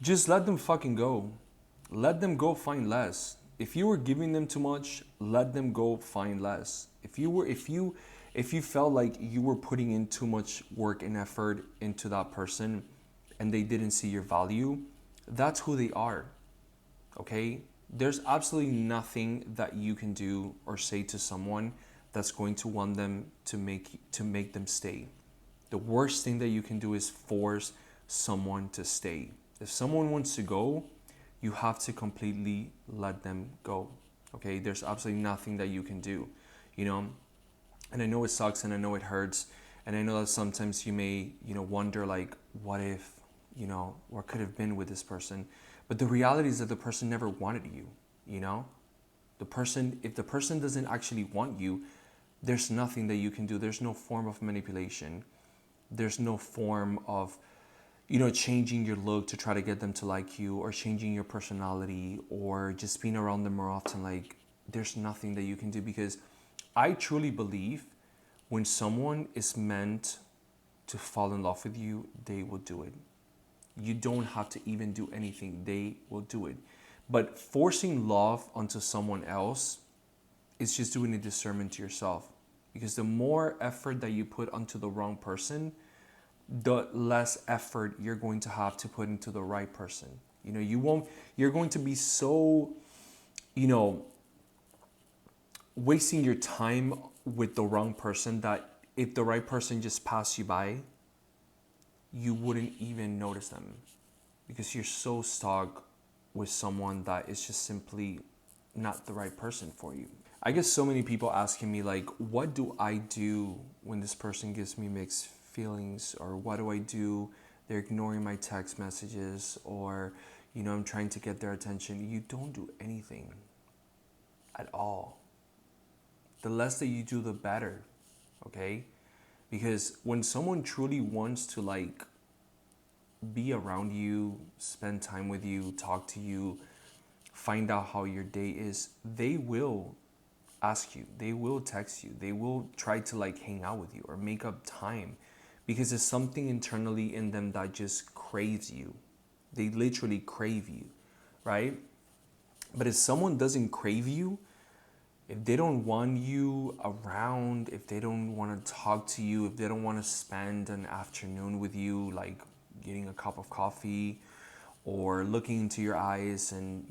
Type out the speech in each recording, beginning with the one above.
Just let them fucking go. Let them go find less. If you were giving them too much, let them go find less. If you felt like you were putting in too much work and effort into that person and they didn't see your value, that's who they are. Okay? There's absolutely nothing that you can do or say to someone that's going to want them to make them stay. The worst thing that you can do is force someone to stay. If someone wants to go, you have to completely let them go. Okay? There's absolutely nothing that you can do. You know, and I know it sucks and I know it hurts and I know that sometimes you may, wonder like what if, what could have been with this person. But the reality is that the person never wanted you, you know? The person if the person doesn't actually want you, there's nothing that you can do. There's no form of manipulation. There's no form of changing your look to try to get them to like you or changing your personality or just being around them more often. Like, there's nothing that you can do because I truly believe when someone is meant to fall in love with you, they will do it. You don't have to even do anything, they will do it. But forcing love onto someone else is just doing a discernment to yourself because the more effort that you put onto the wrong person, the less effort you're going to have to put into the right person. You're going to be so, you know, wasting your time with the wrong person that if the right person just passed you by, you wouldn't even notice them because you're so stuck with someone that is just simply not the right person for you. I get so many people asking me like, what do I do when this person gives me mixed feelings, or what do I do? They're ignoring my text messages, or I'm trying to get their attention. You don't do anything at all. The less that you do, the better. Okay? Because when someone truly wants to like be around you, spend time with you, talk to you, find out how your day is, they will ask you, they will text you, they will try to like hang out with you or make up time because there's something internally in them that just craves you. They literally crave you, right? But if someone doesn't crave you, if they don't want you around, if they don't want to talk to you, if they don't want to spend an afternoon with you, like getting a cup of coffee or looking into your eyes and,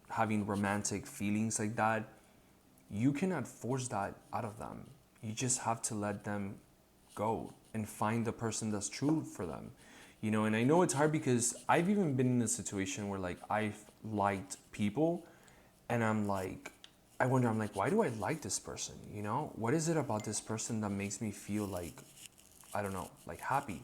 having romantic feelings like that, you cannot force that out of them. You just have to let them go and find the person that's true for them. And I know it's hard because I've even been in a situation where like I've liked people and I'm like, why do I like this person? What is it about this person that makes me feel like, I don't know, like happy?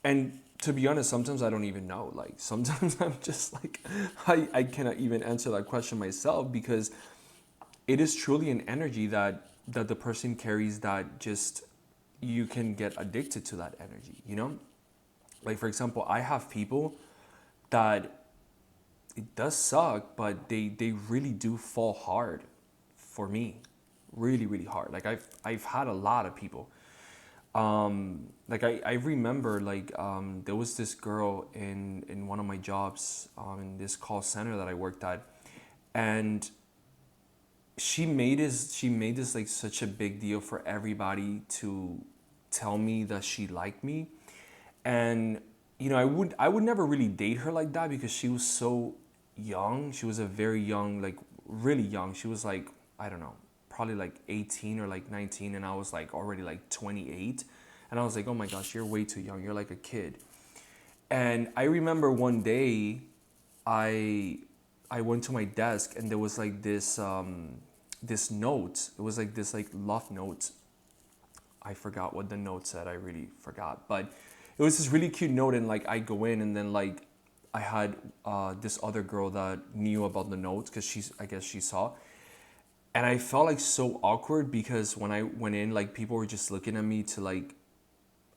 And to be honest, sometimes I don't even know. Like sometimes I'm just like, I cannot even answer that question myself because it is truly an energy that the person carries that just you can get addicted to that energy. Like for example, I have people that it does suck, but they really do fall hard for me, really really hard. Like I've had a lot of people. Like I remember like there was this girl in one of my jobs in this call center that I worked at, and she made this like such a big deal for everybody to tell me that she liked me. And I would never really date her like that because she was so young. She was a very young, like really young. She was like, I don't know, probably like 18 or like 19, and I was like already like 28. And I was like, oh my gosh, you're way too young, you're like a kid. And I remember one day I I went to my desk and there was like this note. It was like this like love note. I forgot what the note said. I really forgot. But it was this really cute note, and like I go in and then like I had this other girl that knew about the notes because I guess she saw, and I felt like so awkward because when I went in, like people were just looking at me to like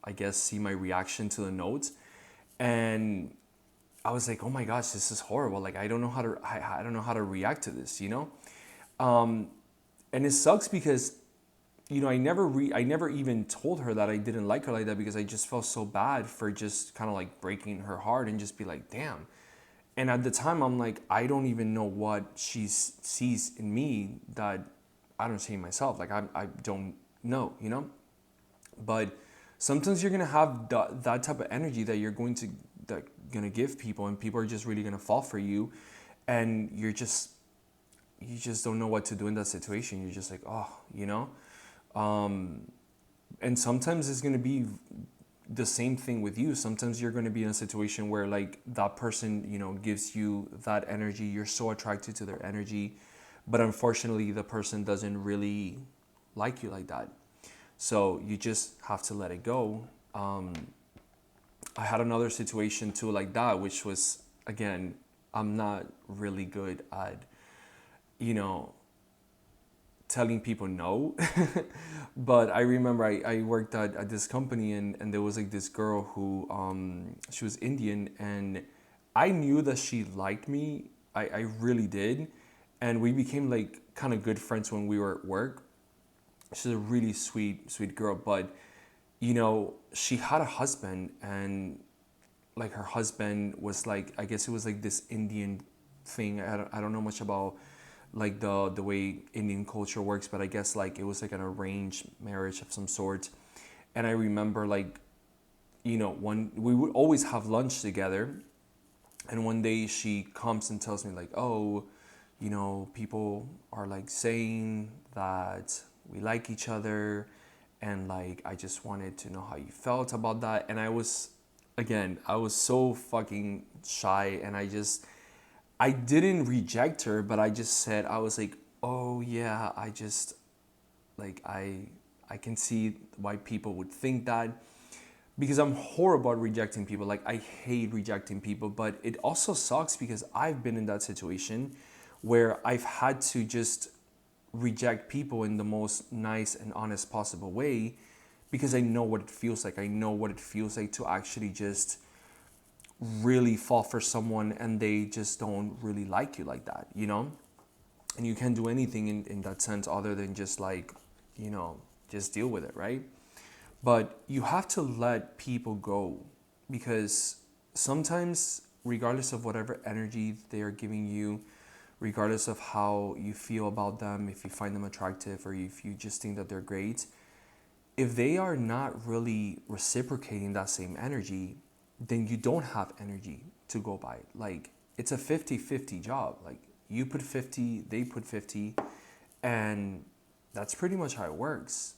I guess see my reaction to the notes, and I was like, oh my gosh, this is horrible. Like I don't know how to react to this. And it sucks because I never even told her that I didn't like her like that, because I just felt so bad for just kind of like breaking her heart and just be like, damn. And at the time, I'm like, I don't even know what she sees in me that I don't see in myself. Like, I don't know, you know? But sometimes you're gonna have that type of energy that you're gonna give people, and people are just really gonna fall for you, and you just don't know what to do in that situation. You're just like, oh, you know. And sometimes it's gonna be the same thing with you. Sometimes you're going to be in a situation where like that person, gives you that energy. You're so attracted to their energy, but unfortunately the person doesn't really like you like that. So you just have to let it go. I had another situation too like that, which was, again, I'm not really good at, you know, telling people no. But I remember I worked at this company, and there was like this girl who she was Indian, and I knew that she liked me. I really did. And we became like kind of good friends when we were at work. She's a really sweet girl, but she had a husband, and like her husband was like, I guess it was like this Indian thing. I don't know much about like the way Indian culture works, but I guess like it was like an arranged marriage of some sort. And I remember like, one we would always have lunch together, and one day she comes and tells me like, oh, people are like saying that we like each other, and like I just wanted to know how you felt about that. And I was so fucking shy, and I didn't reject her, but I just said, I was like, oh yeah, I just like I can see why people would think that, because I'm horrible at rejecting people. Like I hate rejecting people, but it also sucks because I've been in that situation where I've had to just reject people in the most nice and honest possible way, because I know what it feels like. I know what it feels like to actually just really fall for someone and they just don't really like you like that, And you can't do anything in that sense other than just like, just deal with it, right? But you have to let people go, because sometimes, regardless of whatever energy they are giving you, regardless of how you feel about them, if you find them attractive or if you just think that they're great, if they are not really reciprocating that same energy, then you don't have energy to go by. Like it's a 50-50 job. Like you put 50, they put 50, and that's pretty much how it works.